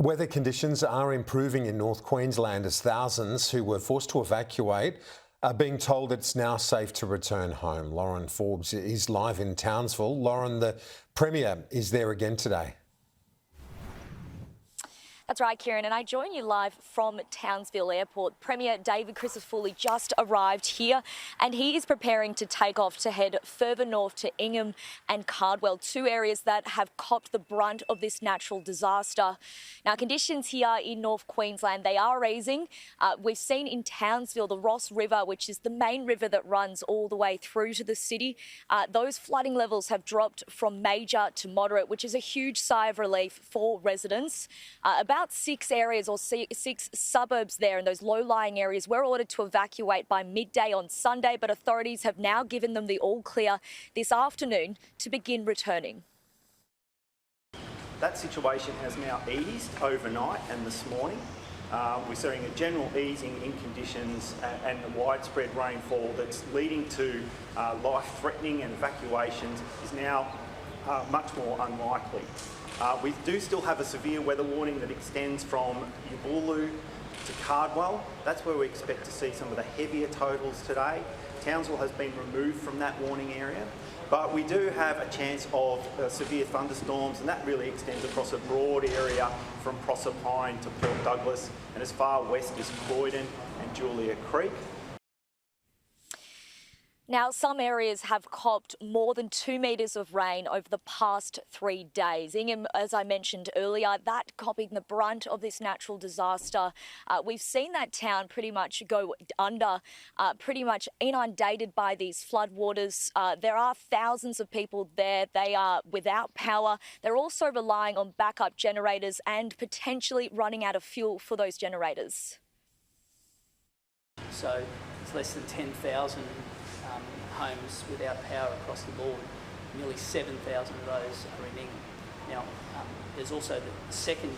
Weather conditions are improving in North Queensland as thousands who were forced to evacuate are being told it's now safe to return home. Lauren Forbes is live in Townsville. Lauren, the Premier is there again today. That's right, Kieran, and I join you live from Townsville Airport. Premier David Crisafulli just arrived here and he is preparing to take off to head further north to Ingham and Cardwell, two areas that have copped the brunt of this natural disaster. Now, conditions here in North Queensland, they are easing. We've seen in Townsville the Ross River, which is the main river that runs all the way through to the city. Those flooding levels have dropped from major to moderate, which is a huge sigh of relief for residents. About 6 areas or 6 suburbs there in those low-lying areas were ordered to evacuate by midday on Sunday, but authorities have now given them the all-clear this afternoon to begin returning. That situation has now eased overnight and this morning. We're seeing a general easing in conditions and the widespread rainfall that's leading to life-threatening and evacuations is now much more unlikely. We do still have a severe weather warning that extends from Yabulu to Cardwell. That's where we expect to see some of the heavier totals today. Townsville has been removed from that warning area, but we do have a chance of severe thunderstorms, and that really extends across a broad area from Proserpine to Port Douglas and as far west as Croydon and Julia Creek. Now, some areas have copped more than 2 metres of rain over the past 3 days. Ingham, as I mentioned earlier, that copping the brunt of this natural disaster. We've seen that town pretty much go under, pretty much inundated by these floodwaters. There are thousands of people there. They are without power. They're also relying on backup generators and potentially running out of fuel for those generators. So it's less than 10,000 homes without power across the board. Nearly 7,000 of those are in Ingham. Now, there's also the second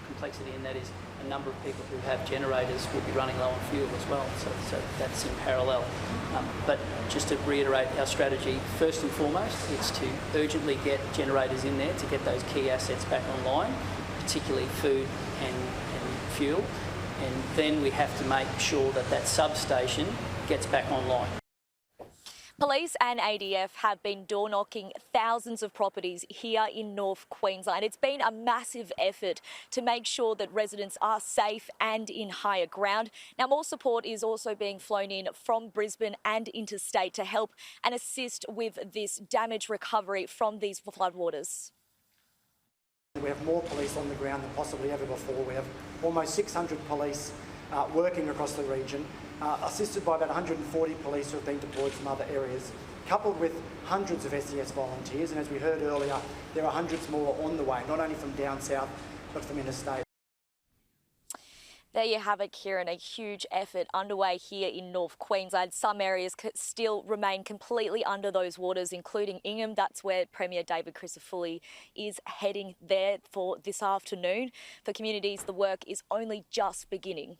complexity, and that is a number of people who have generators will be running low on fuel as well, so that's in parallel. But just to reiterate our strategy, first and foremost, it's to urgently get generators in there to get those key assets back online, particularly food and fuel, and then we have to make sure that that substation gets back online. Police and ADF have been door-knocking thousands of properties here in North Queensland. It's been a massive effort to make sure that residents are safe and in higher ground. Now, more support is also being flown in from Brisbane and interstate to help and assist with this damage recovery from these floodwaters. We have more police on the ground than possibly ever before. We have almost 600 police working across the region, assisted by about 140 police who have been deployed from other areas, coupled with hundreds of SES volunteers. And as we heard earlier, there are hundreds more on the way, not only from down south, but from interstate. There you have it, Kieran, a huge effort underway here in North Queensland. Some areas still remain completely under those waters, including Ingham. That's where Premier David Crisafulli is heading there for this afternoon. For communities, the work is only just beginning.